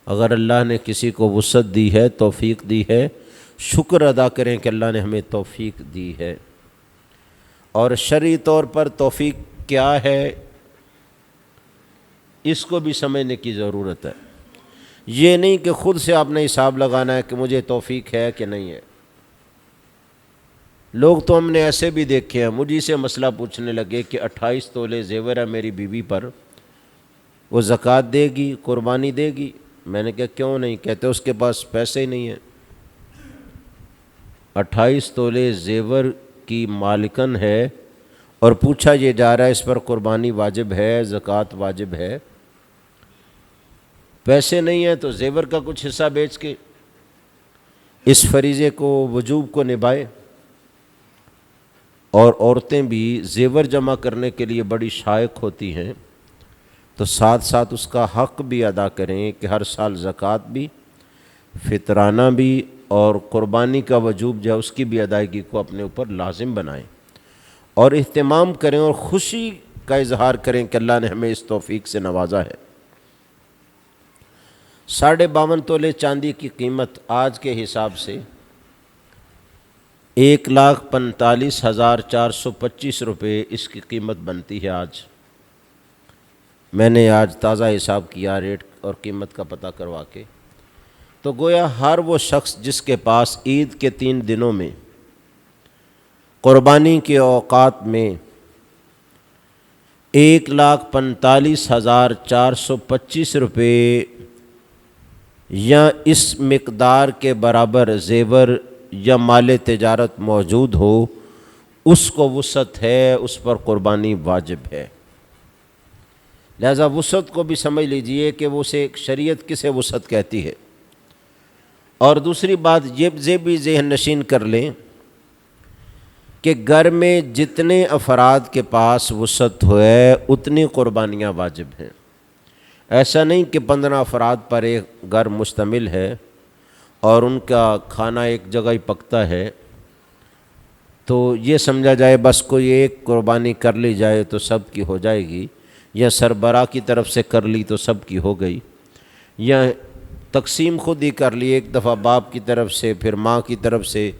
اگر اللہ نے کسی کو وسعت دی ہے، توفیق دی ہے، شکر ادا کریں کہ اللہ نے ہمیں توفیق دی ہے۔ اور شرعی طور پر توفیق کیا ہے اس کو بھی سمجھنے کی ضرورت ہے۔ یہ نہیں کہ خود سے آپ نے حساب لگانا ہے کہ مجھے توفیق ہے کہ نہیں ہے۔ لوگ تو ہم نے ایسے بھی دیکھے ہیں، مجھے سے مسئلہ پوچھنے لگے کہ 28 تولے زیور ہے میری بیوی پر، وہ زکوٰۃ دے گی، قربانی دے گی؟ میں نے کہا کیوں نہیں؟ کہتے اس کے پاس پیسے ہی نہیں ہیں۔ 28 تولے زیور کی مالکن ہے اور پوچھا یہ جا رہا ہے اس پر قربانی واجب ہے، زکوٰۃ واجب ہے، پیسے نہیں ہیں تو زیور کا کچھ حصہ بیچ کے اس فریضے کو، وجوب کو نبھائے۔ اور عورتیں بھی زیور جمع کرنے کے لیے بڑی شائق ہوتی ہیں، تو ساتھ ساتھ اس کا حق بھی ادا کریں کہ ہر سال زکوٰۃ بھی، فطرانہ بھی اور قربانی کا وجوب جو ہے اس کی بھی ادائیگی کو اپنے اوپر لازم بنائیں، اور اہتمام کریں اور خوشی کا اظہار کریں کہ اللہ نے ہمیں اس توفیق سے نوازا ہے۔ 52.5 تولے چاندی کی قیمت آج کے حساب سے 1,45,425 روپے اس کی قیمت بنتی ہے۔ آج میں نے تازہ حساب کیا ریٹ اور قیمت کا پتہ کروا کے، تو گویا ہر وہ شخص جس کے پاس عید کے 3 دنوں میں قربانی کے اوقات میں 1,45,425 روپے یا اس مقدار کے برابر زیور یا مال تجارت موجود ہو، اس کو وسعت ہے، اس پر قربانی واجب ہے۔ لہذا وسعت کو بھی سمجھ لیجئے کہ وہ سے شریعت کسے وسعت کہتی ہے۔ اور دوسری بات یہ بھی ذہن نشین کر لیں کہ گھر میں جتنے افراد کے پاس وسعت ہوئے اتنی قربانیاں واجب ہیں۔ ایسا نہیں کہ 15 افراد پر ایک گھر مشتمل ہے اور ان کا کھانا ایک جگہ ہی پکتا ہے، تو یہ سمجھا جائے بس کوئی ایک قربانی کر لی جائے تو سب کی ہو جائے گی، یا سربراہ کی طرف سے کر لی تو سب کی ہو گئی، یا تقسیم خود ہی کر لی، ایک دفعہ باپ کی طرف سے، پھر ماں کی طرف سے،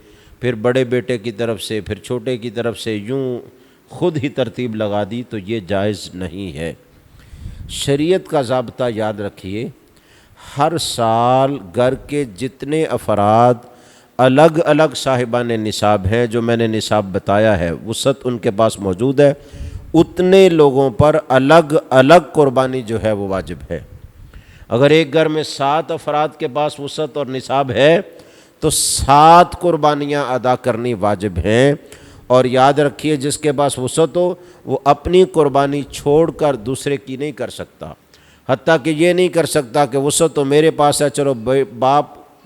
پھر بڑے بیٹے کی طرف سے، پھر چھوٹے کی طرف سے، یوں خود ہی ترتیب لگا دی، تو یہ جائز نہیں ہے۔ شریعت کا ضابطہ یاد رکھیے، ہر سال گھر کے جتنے افراد الگ الگ صاحبان نصاب ہیں، جو میں نے نصاب بتایا ہے، وسعت ان کے پاس موجود ہے، اتنے لوگوں پر الگ الگ قربانی جو ہے وہ واجب ہے۔ اگر ایک گھر میں 7 افراد کے پاس وسعت اور نصاب ہے تو 7 قربانیاں ادا کرنی واجب ہیں۔ اور یاد رکھیے جس کے پاس وسعت ہو وہ اپنی قربانی چھوڑ کر دوسرے کی نہیں کر سکتا، حتیٰ کہ یہ نہیں کر سکتا کہ وسعت تو میرے پاس ہے، چلو باپ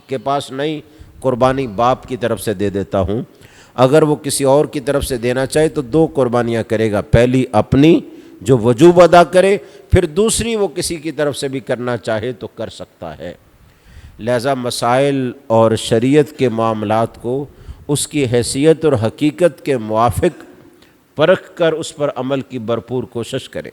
کے پاس نہیں، قربانی باپ کی طرف سے دے دیتا ہوں۔ اگر وہ کسی اور کی طرف سے دینا چاہے تو 2 قربانیاں کرے گا، پہلی اپنی جو وجوب ادا کرے، پھر دوسری وہ کسی کی طرف سے بھی کرنا چاہے تو کر سکتا ہے۔ لہذا مسائل اور شریعت کے معاملات کو اس کی حیثیت اور حقیقت کے موافق پرکھ کر اس پر عمل کی بھرپور کوشش کریں۔